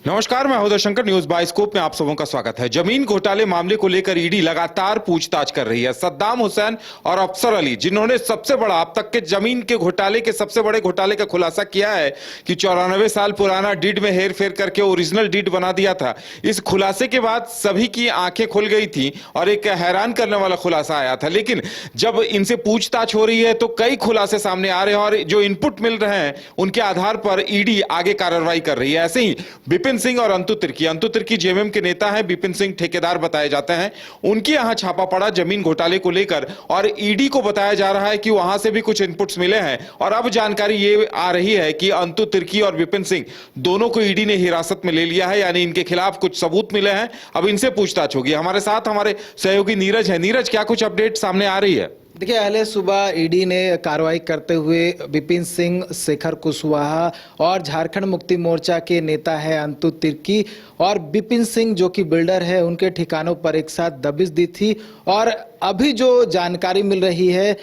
नमस्कार, मैं Uday Shankar. News bioscope में आप सबों का स्वागत है। जमीन घोटाले मामले को लेकर ईडी लगातार पूछताछ कर रही है। सद्दाम हुसैन और अफसर अली, जिन्होंने सबसे बड़ा अब तक के जमीन के घोटाले के सबसे बड़े घोटाले का खुलासा किया है कि 94 साल पुराना डीड में हेर फेर करके ओरिजिनल डीड बना दिया था। इस खुलासे के बाद सभी की आंखें खुल गई थी और एक हैरान करने वाला खुलासा आया था। लेकिन जब इनसे पूछताछ हो रही है तो कई खुलासे सामने आ रहे हैं और जो इनपुट मिल रहे हैं उनके आधार पर ईडी आगे कार्रवाई कर रही है। ऐसे ही विपिन सिंह और अंतु तिर्की जेएमएम के नेता हैं। विपिन सिंह ठेकेदार बताए जाते हैं। उनके यहां छापा पड़ा जमीन घोटाले को लेकर और ईडी को बताया जा रहा है कि वहां से भी कुछ इनपुट्स मिले हैं। और अब जानकारी ये आ रही है कि अंतु तिर्की और विपिन सिंह दोनों को ईडी ने हिरासत में ले लिया है, यानी इनके खिलाफ कुछ सबूत मिले हैं। अब इनसे पूछताछ होगी। हमारे साथ हमारे सहयोगी नीरज है। नीरज, क्या कुछ अपडेट सामने आ रही है? देखिए, अहले सुबह ईडी ने कार्रवाई करते हुए विपिन सिंह, शेखर कुशवाहा और झारखंड मुक्ति मोर्चा के नेता है अंतु तिर्की और विपिन सिंह जो कि बिल्डर है, उनके ठिकानों पर एक साथ दबिश दी थी। और अभी जो जानकारी मिल रही है,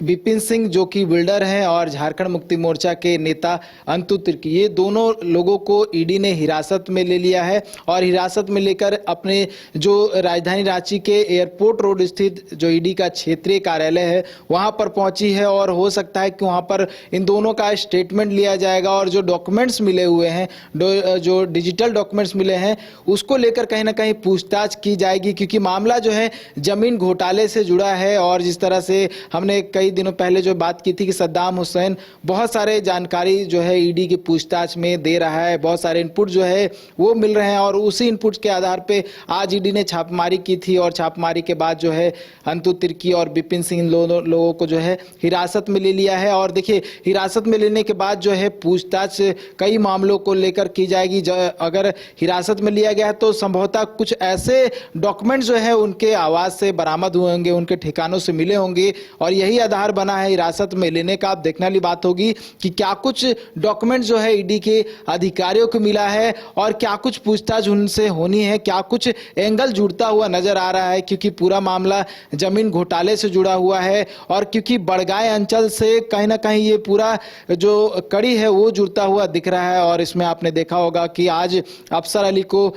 विपिन सिंह जो कि बिल्डर हैं और झारखंड मुक्ति मोर्चा के नेता अंतु तिर्की, ये दोनों लोगों को ईडी ने हिरासत में ले लिया है और हिरासत में लेकर अपने जो राजधानी रांची के एयरपोर्ट रोड स्थित जो ईडी का क्षेत्रीय कार्यालय है वहां पर पहुंची है। और हो सकता है कि वहां पर इन दोनों का स्टेटमेंट लिया जाएगा और जो डॉक्यूमेंट्स मिले हुए हैं, जो डिजिटल डॉक्यूमेंट्स मिले हैं, उसको लेकर कहीं ना कहीं पूछताछ की जाएगी। क्योंकि मामला जो है जमीन घोटाले से जुड़ा है और जिस तरह से हमने कई दिनों पहले जो बात की थी कि सद्दाम हुसैन बहुत सारे जानकारी जो है ईडी की पूछताछ में दे रहा है, बहुत सारे इनपुट जो है वो मिल रहे हैं और उसी इनपुट के आधार पे आज ईडी ने छापेमारी की थी। और छापेमारी के बाद जो है अंतु तिर्की और विपिन सिंह लोगों को जो है हिरासत में ले लिया है। और देखिए, हिरासत में लेने के बाद जो है पूछताछ कई मामलों को लेकर की जाएगी। अगर हिरासत में लिया गया तो संभवतः कुछ ऐसे डॉक्यूमेंट जो है उनके आवाज से बरामद हुए होंगे, उनके ठिकानों से मिले होंगे और यही आधार बना है हिरासत में लेने का। अब देखने वाली बात होगी कि क्या कुछ डॉक्यूमेंट जो है ईडी के अधिकारियों को मिला है और क्या कुछ पूछताछ उनसे होनी है, क्या कुछ एंगल जुड़ता हुआ नजर आ रहा है। क्योंकि पूरा मामला जमीन घोटाले से जुड़ा हुआ है और क्योंकि बड़गाय अंचल से कहीं ना कहीं ये पूरा जो कड़ी है वो जुड़ता हुआ दिख रहा है। और इसमें आपने देखा होगा कि आज अफसर अली को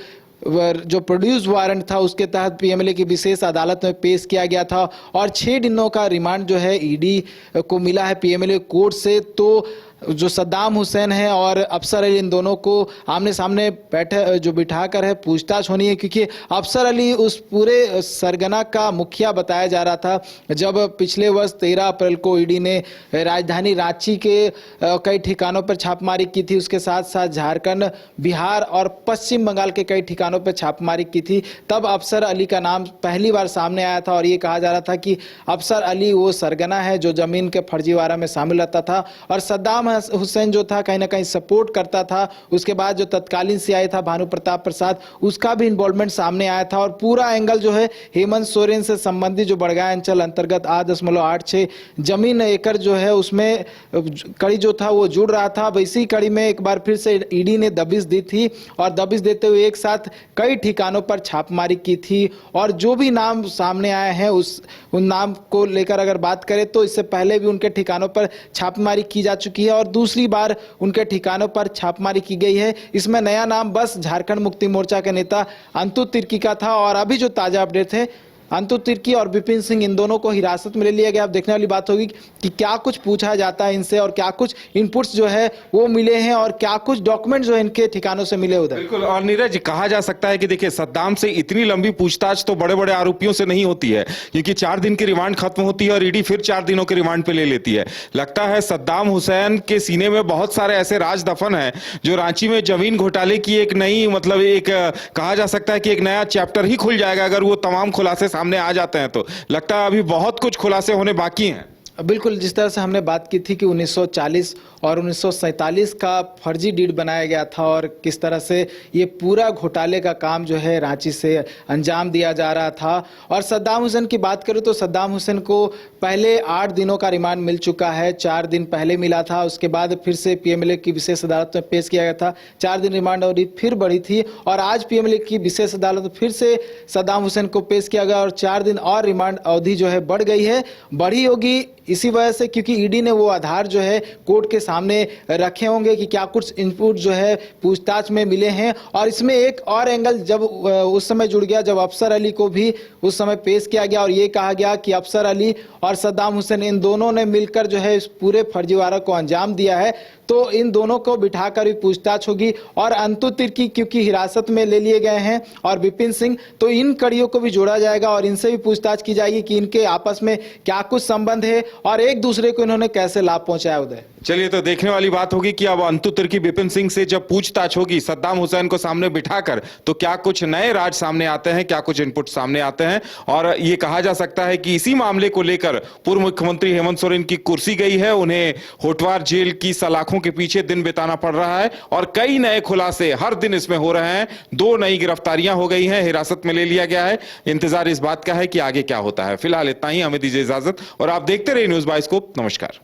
जो प्रोड्यूस वारंट था उसके तहत पीएमएलए की विशेष अदालत में पेश किया गया था और 6 दिनों का रिमांड जो है ईडी को मिला है पीएमएलए कोर्ट से। तो जो सद्दाम हुसैन है और अफसर अली, इन दोनों को आमने सामने बिठाकर है पूछताछ होनी है। क्योंकि अफसर अली उस पूरे सरगना का मुखिया बताया जा रहा था जब पिछले वर्ष 13 अप्रैल को ईडी ने राजधानी रांची के कई ठिकानों पर छापेमारी की थी। उसके साथ साथ झारखंड, बिहार और पश्चिम बंगाल के कई ठिकानों पर छापेमारी की थी। तब अफसर अली का नाम पहली बार सामने आया था और ये कहा जा रहा था कि अफसर अली वो सरगना है जो जमीन के फर्जीवाड़ा में शामिल रहता था और सद्दाम हुसैन जो था कहीं ना कहीं सपोर्ट करता था। उसके बाद जो तत्कालीन सीआई था भानु प्रताप प्रसाद, उसका भी इन्वॉल्वमेंट सामने आया था। और पूरा एंगल जो है हेमंत सोरेन से संबंधित जो बड़गाय अंचल अंतर्गत 8.86 जमीन एकड़ जो है उसमें कड़ी जो था वो जुड़ रहा था। अब इसी कड़ी में एक बार फिर से ईडी ने दबिश दी थी और दबिश देते हुए एक साथ कई ठिकानों पर छापेमारी की थी। और जो भी नाम सामने आए हैं उन नाम को लेकर अगर बात करें तो इससे पहले भी उनके ठिकानों पर छापेमारी की जा चुकी है और दूसरी बार उनके ठिकानों पर छापेमारी की गई है। इसमें नया नाम बस झारखंड मुक्ति मोर्चा के नेता अंतु तिर्की का था। और अभी जो ताजा अपडेट है, अंतु तिर्की और विपिन सिंह, इन दोनों को हिरासत में ले लिया गया। अब देखने वाली बात होगी कि क्या कुछ पूछा जाता है इनसे और क्या कुछ इनपुट्स जो है वो मिले हैं और क्या कुछ डॉक्यूमेंट जो है इनके ठिकानों से मिले उधर। बिल्कुल। और नीरज, कहा जा सकता है कि देखिए, सद्दाम से इतनी लंबी पूछताछ तो बड़े बड़े आरोपियों से नहीं होती है, क्योंकि 4 दिन की रिमांड खत्म होती है और ईडी फिर 4 दिनों के रिमांड पे ले लेती है। लगता है सद्दाम हुसैन के सीने में बहुत सारे ऐसे राज दफन है जो रांची में जमीन घोटाले की एक नई, मतलब एक कहा जा सकता है कि एक नया चैप्टर ही खुल जाएगा अगर वो तमाम खुलासे सामने आ जाते हैं। तो लगता है अभी बहुत कुछ खुलासे होने बाकी हैं। बिल्कुल, जिस तरह से हमने बात की थी कि 1940 और 1947 का फर्जी डीड बनाया गया था और किस तरह से ये पूरा घोटाले का काम जो है रांची से अंजाम दिया जा रहा था। और सद्दाम हुसैन की बात करें तो सद्दाम हुसैन को पहले 8 दिनों का रिमांड मिल चुका है। 4 दिन पहले मिला था, उसके बाद फिर से पीएमएलए की विशेष अदालत में पेश किया गया था। 4 दिन रिमांड अवधि फिर बढ़ी थी और आज पीएमएलए की विशेष अदालत में फिर से सद्दाम हुसैन को पेश किया गया और 4 दिन और रिमांड अवधि जो है बढ़ गई है, बढ़ी होगी। इसी वजह से, क्योंकि ईडी ने वो आधार जो है कोर्ट के सामने रखे होंगे कि क्या कुछ इनपुट जो है पूछताछ में मिले हैं। और इसमें एक और एंगल जब उस समय जुड़ गया जब अफसर अली को भी उस समय पेश किया गया और ये कहा गया कि अफसर अली और सद्दाम हुसैन इन दोनों ने मिलकर जो है इस पूरे फर्जीवाड़ा को अंजाम दिया है, तो इन दोनों को बिठाकर भी पूछताछ होगी। और अंतु तिर्की क्योंकि हिरासत में ले लिए गए हैं और विपिन सिंह, तो इन कड़ियों को भी जोड़ा जाएगा और इनसे भी पूछताछ की जाएगी कि इनके आपस में क्या कुछ संबंध है और एक दूसरे को इन्होंने कैसे लाभ पहुंचाया। उदय, चलिए, तो देखने वाली बात होगी कि अब अंतु तिर्की विपिन सिंह से जब पूछताछ होगी सद्दाम हुसैन को सामने बिठाकर, तो क्या कुछ नए राज सामने आते हैं, क्या कुछ इनपुट सामने आते हैं। और ये कहा जा सकता है कि इसी मामले को लेकर पूर्व मुख्यमंत्री हेमंत सोरेन की कुर्सी गई है, उन्हें होटवार जेल की सलाखों के पीछे दिन बिताना पड़ रहा है और कई नए खुलासे हर दिन इसमें हो रहे हैं। 2 नई गिरफ्तारियां हो गई हैं, हिरासत में ले लिया गया है। इंतजार इस बात का है कि आगे क्या होता है। फिलहाल इतना ही, हमें दीजिए इजाजत और आप देखते रहिए न्यूज़ बाइस्कोप। नमस्कार।